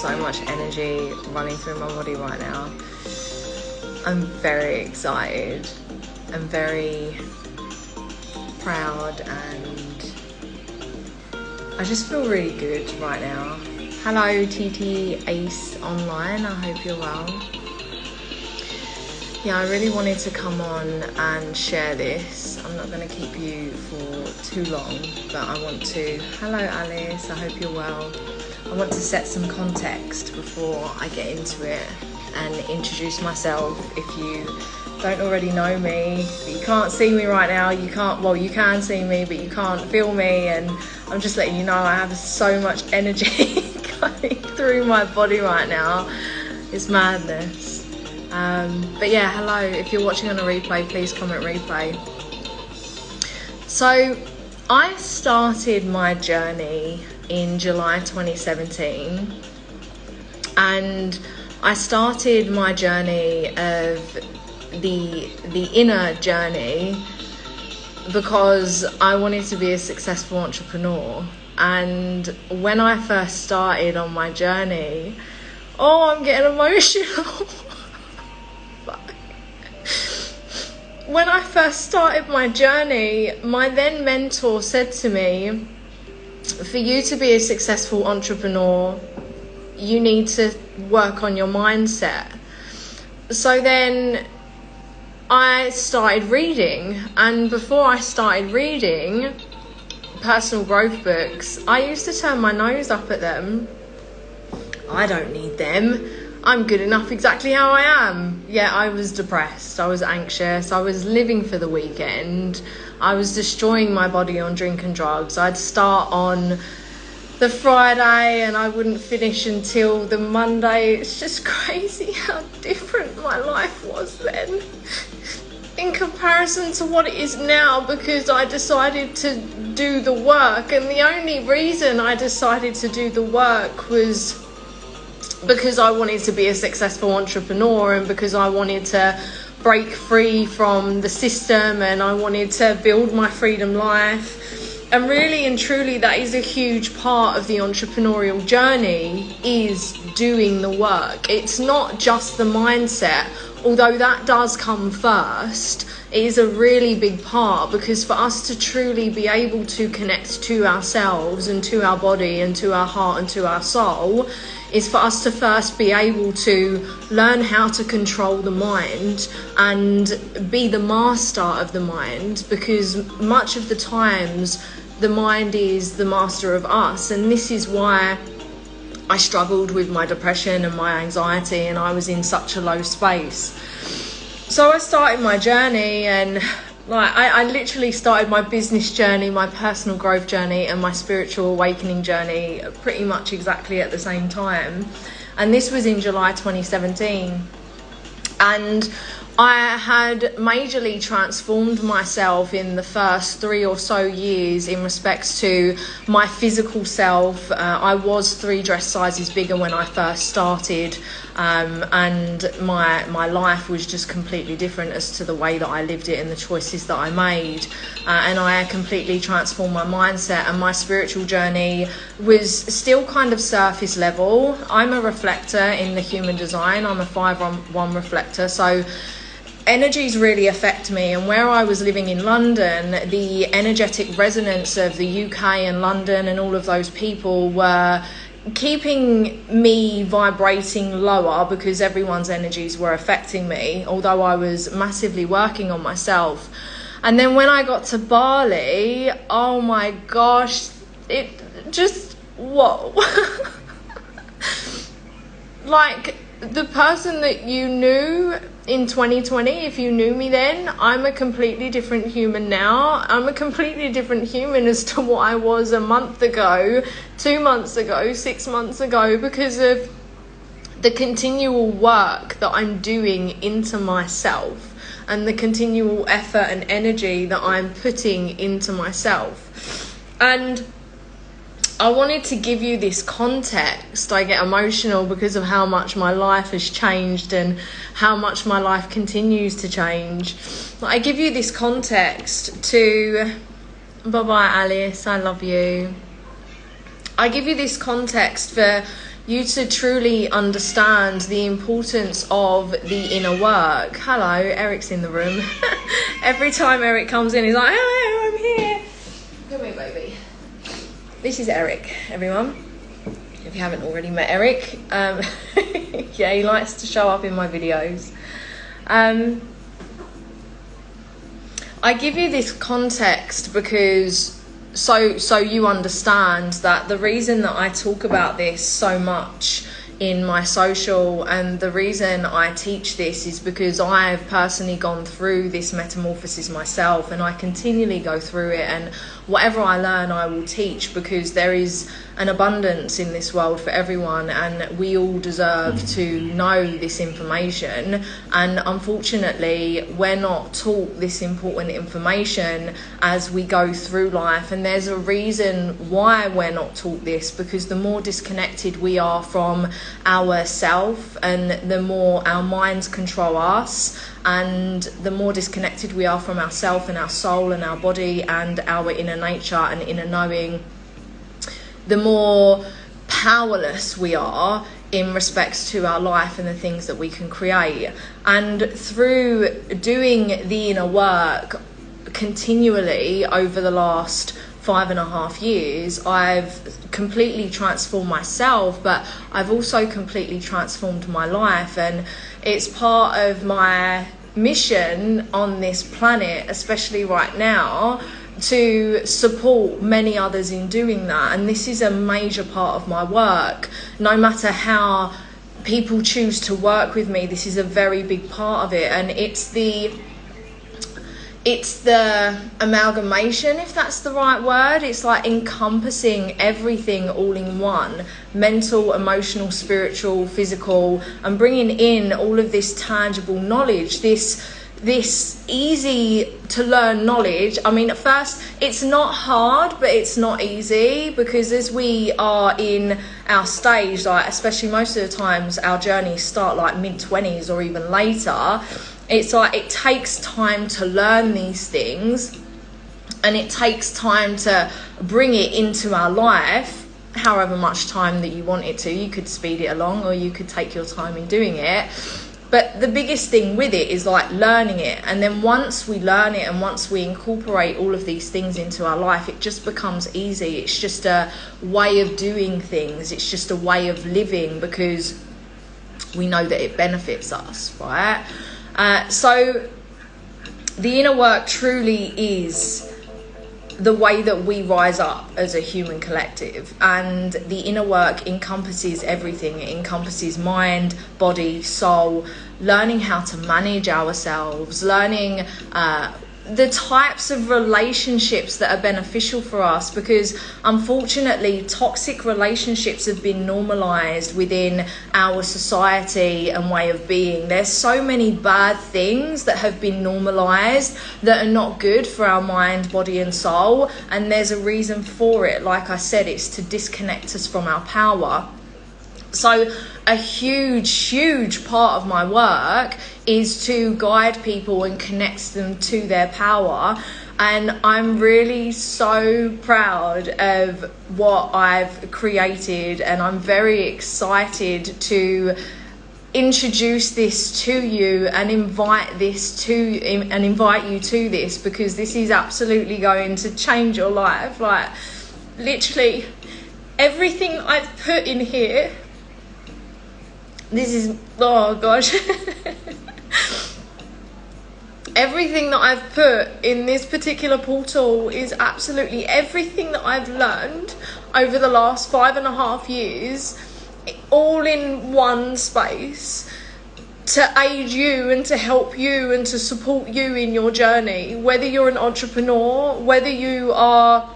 so much energy running through my body right now. I'm very excited. I'm very proud and I just feel really good right now. Hello TT Ace Online, I hope you're well. Yeah, I really wanted to come on and share this. I'm not going to keep you for too long, but I want to... Hello Alice, I hope you're well. I want to set some context before I get into it and introduce myself. If you don't already know me, you can't see me right now, you can see me, but you can't feel me, and I'm just letting you know I have so much energy going through my body right now. It's madness. But yeah, hello. If you're watching on a replay, please comment replay. So I started my journey in July 2017, and I started my journey of the inner journey because I wanted to be a successful entrepreneur. And when I first started on my journey, oh, I'm getting emotional. When I first started my journey, my then mentor said to me, for you to be a successful entrepreneur, you need to work on your mindset. So then I started reading, and before I started reading personal growth books, I used to turn my nose up at them. I don't need them. I'm good enough exactly how I am. Yeah, I was depressed, I was anxious, I was living for the weekend, I was destroying my body on drink and drugs. I'd start on the Friday and I wouldn't finish until the Monday. It's just crazy how different my life was then in comparison to what it is now, because I decided to do the work. And the only reason I decided to do the work was because I wanted to be a successful entrepreneur, and because I wanted to break free from the system, and I wanted to build my freedom life. And really and truly, that is a huge part of the entrepreneurial journey, is doing the work. It's not just the mindset, although that does come first. It is a really big part, because for us to truly be able to connect to ourselves and to our body and to our heart and to our soul, is for us to first be able to learn how to control the mind and be the master of the mind, because much of the times the mind is the master of us. And this is why I struggled with my depression and my anxiety, and I was in such a low space. So I started my journey, and I literally started my business journey, my personal growth journey, and my spiritual awakening journey pretty much exactly at the same time. And this was in July 2017. And I had majorly transformed myself in the first 3 or so years in respects to my physical self. I was 3 dress sizes bigger when I first started, and my life was just completely different as to the way that I lived it and the choices that I made. And I completely transformed my mindset, and my spiritual journey was still kind of surface level. I'm a reflector in the human design. I'm a 5-1 reflector, so energies really affect me. And where I was living in London, the energetic resonance of the UK and London and all of those people were keeping me vibrating lower, because everyone's energies were affecting me, although I was massively working on myself. And then when I got to Bali, oh my gosh, it just, whoa. Like, the person that you knew in 2020, if you knew me then, I'm a completely different human now. I'm a completely different human as to what I was a month ago, 2 months ago, 6 months ago, because of the continual work that I'm doing into myself and the continual effort and energy that I'm putting into myself. And I wanted to give you this context. I get emotional because of how much my life has changed and how much my life continues to change. I give you this context to... Bye-bye, Alice. I love you. I give you this context for you to truly understand the importance of the inner work. Hello, Eric's in the room. Every time Eric comes in, he's like, hello, I'm here. Come here, baby. This is Eric, everyone. If you haven't already met Eric, yeah, he likes to show up in my videos. I give you this context because so you understand that the reason that I talk about this so much in my social, and the reason I teach this, is because I've personally gone through this metamorphosis myself, and I continually go through it, and whatever I learn I will teach, because there is an abundance in this world for everyone, and we all deserve to know this information. And unfortunately, we're not taught this important information as we go through life, and there's a reason why we're not taught this, because the more disconnected we are from ourself, and the more our minds control us, and the more disconnected we are from ourself and our soul and our body and our inner nature and inner knowing, the more powerless we are in respects to our life and the things that we can create. And through doing the inner work continually over the last 5.5 years, I've completely transformed myself, but I've also completely transformed my life. And it's part of my mission on this planet, especially right now, to support many others in doing that. And this is a major part of my work. No matter how people choose to work with me, this is a very big part of it. And it's the amalgamation, if that's the right word. It's like encompassing everything all in one: mental, emotional, spiritual, physical, and bringing in all of this tangible knowledge, this easy to learn knowledge. I mean, at first it's not hard, but it's not easy, because as we are in our stage, like especially most of the times our journeys start like mid-20s or even later, it's like it takes time to learn these things, and it takes time to bring it into our life, however much time that you want it to. You could speed it along, or you could take your time in doing it. But the biggest thing with it is like learning it. And then once we learn it, and once we incorporate all of these things into our life, it just becomes easy. It's just a way of doing things. It's just a way of living, because we know that it benefits us, right? So the inner work truly is the way that we rise up as a human collective, and the inner work encompasses everything. It encompasses mind, body, soul, learning how to manage ourselves, learning the types of relationships that are beneficial for us, because unfortunately toxic relationships have been normalized within our society and way of being. There's so many bad things that have been normalized that are not good for our mind, body and soul, and there's a reason for it. Like I said, it's to disconnect us from our power. So a huge part of my work is to guide people and connect them to their power. And I'm really so proud of what I've created, and I'm very excited to introduce this to you and invite you to this, because this is absolutely going to change your life. Like, literally everything I've put in here, this is, oh gosh, everything that I've put in this particular portal is absolutely everything that I've learned over the last 5.5 years, all in one space, to aid you and to help you and to support you in your journey. Whether you're an entrepreneur, whether you are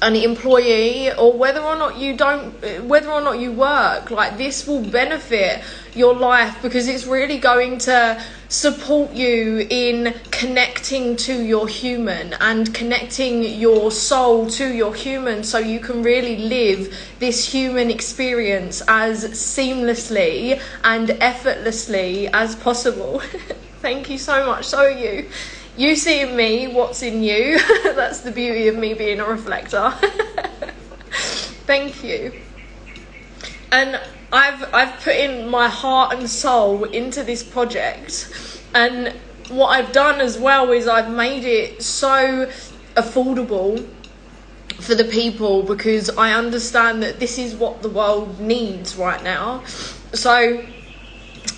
an employee, or whether or not you work, like, this will benefit your life, because it's really going to support you in connecting to your human and connecting your soul to your human, so you can really live this human experience as seamlessly and effortlessly as possible. Thank you so much. So are you. You see in me what's in you. That's the beauty of me being a reflector. Thank you. And I've put in my heart and soul into this project, and what I've done as well is I've made it so affordable for the people, because I understand that this is what the world needs right now. So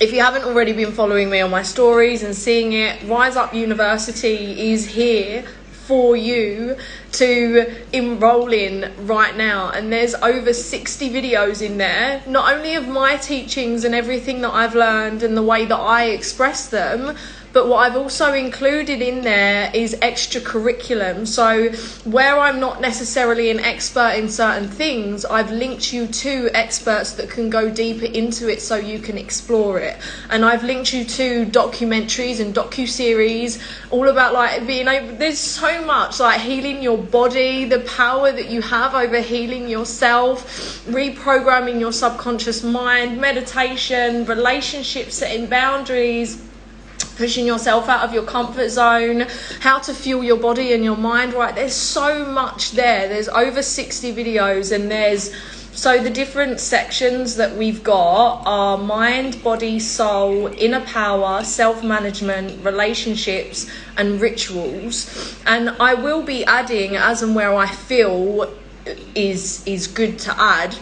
if you haven't already been following me on my stories and seeing it, Rise Up University is here for you to enroll in right now, and there's over 60 videos in there, not only of my teachings and everything that I've learned and the way that I express them, but what I've also included in there is extra curriculum. So where I'm not necessarily an expert in certain things, I've linked you to experts that can go deeper into it so you can explore it. And I've linked you to documentaries and docu-series all about like being able, there's so much like healing your body, the power that you have over healing yourself, reprogramming your subconscious mind, meditation, relationships, setting boundaries, pushing yourself out of your comfort zone, how to fuel your body and your mind, right? There's so much there. There's over 60 videos, and so the different sections that we've got are mind, body, soul, inner power, self-management, relationships, and rituals. And I will be adding as and where I feel is good to add.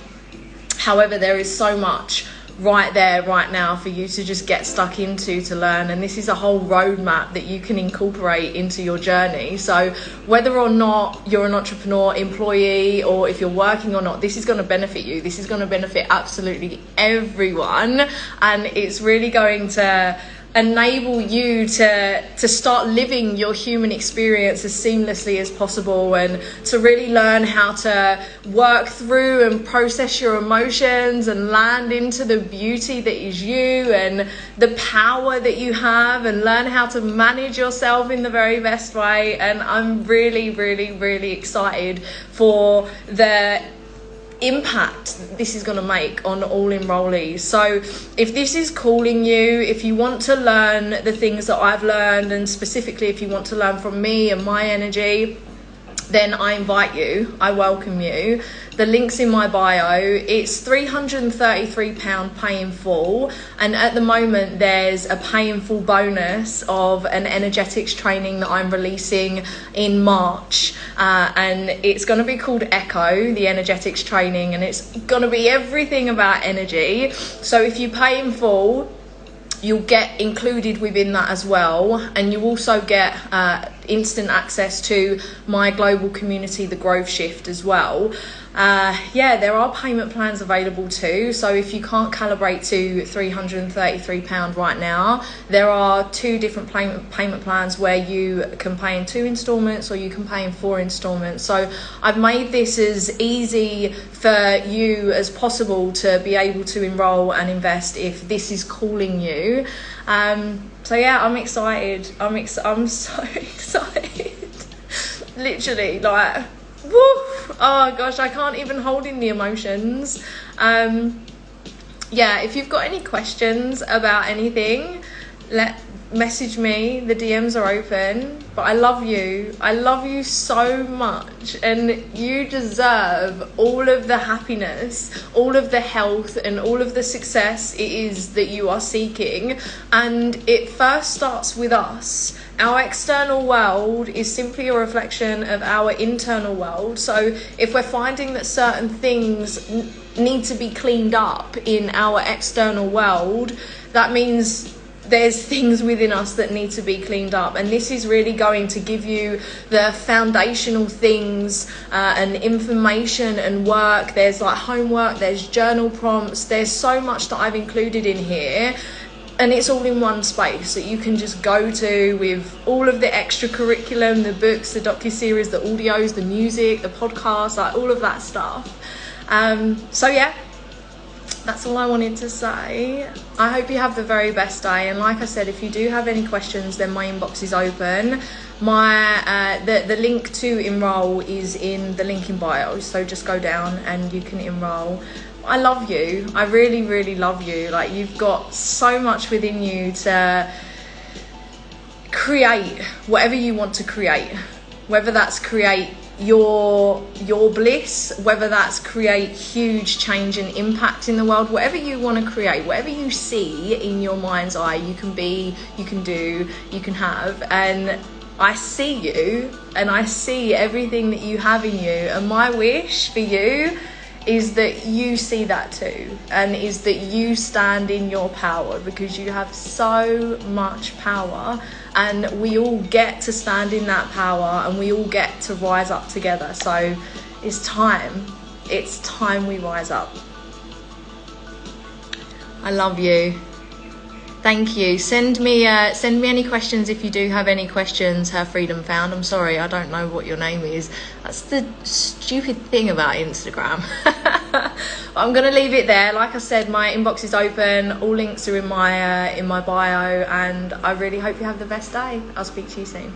However, there is so much right there right now for you to just get stuck into to learn, and this is a whole roadmap that you can incorporate into your journey. So whether or not you're an entrepreneur, employee, or if you're working or not, this is going to benefit you. This is going to benefit absolutely everyone, and it's really going to enable you to start living your human experience as seamlessly as possible, and to really learn how to work through and process your emotions and land into the beauty that is you and the power that you have, and learn how to manage yourself in the very best way. And I'm really, really, really excited for the impact this is going to make on all enrollees. So if this is calling you, if you want to learn the things that I've learned, and specifically if you want to learn from me and my energy, then I invite you, I welcome you. The link's in my bio. It's £333 pay in full, and at the moment there's a pay in full bonus of an energetics training that I'm releasing in March, and it's going to be called Echo, the energetics training, and it's going to be everything about energy. So if you pay in full, you'll get included within that as well, and you also get instant access to my global community, the Growth Shift, as well. There are payment plans available too, so if you can't calibrate to £333 right now, there are two different payment plans where you can pay in 2 installments, or you can pay in 4 installments. So I've made this as easy for you as possible to be able to enroll and invest if this is calling you. So yeah, I'm excited. I'm so excited. Literally, like, woo! Oh gosh, I can't even hold in the emotions. If you've got any questions about anything, message me. The DMs are open. But I love you so much, and you deserve all of the happiness, all of the health, and all of the success it is that you are seeking. And it first starts with us. Our external world is simply a reflection of our internal world. So if we're finding that certain things need to be cleaned up in our external world, that means there's things within us that need to be cleaned up. And this is really going to give you the foundational things and information and work. There's like homework, there's journal prompts, there's so much that I've included in here. And it's all in one space that you can just go to, with all of the extra curriculum, the books, the docuseries, the audios, the music, the podcasts, like all of that stuff. That's all I wanted to say. I hope you have the very best day. And like I said, if you do have any questions, then my inbox is open. The link to enroll is in the link in bio. So just go down and you can enroll. I love you. I really, really love you. Like, you've got so much within you to create whatever you want to create. Whether that's create your bliss, whether that's create huge change and impact in the world, whatever you want to create, whatever you see in your mind's eye, you can be, you can do, you can have. And I see you, and I see everything that you have in you, and my wish for you is that you see that too, and is that you stand in your power, because you have so much power, and we all get to stand in that power, and we all get to rise up together. So it's time we rise up. I love you. Thank you. Send me any questions if you do have any questions. Her Freedom Found. I'm sorry, I don't know what your name is. That's the stupid thing about Instagram. I'm gonna leave it there. Like I said, my inbox is open. All links are in my bio, and I really hope you have the best day. I'll speak to you soon.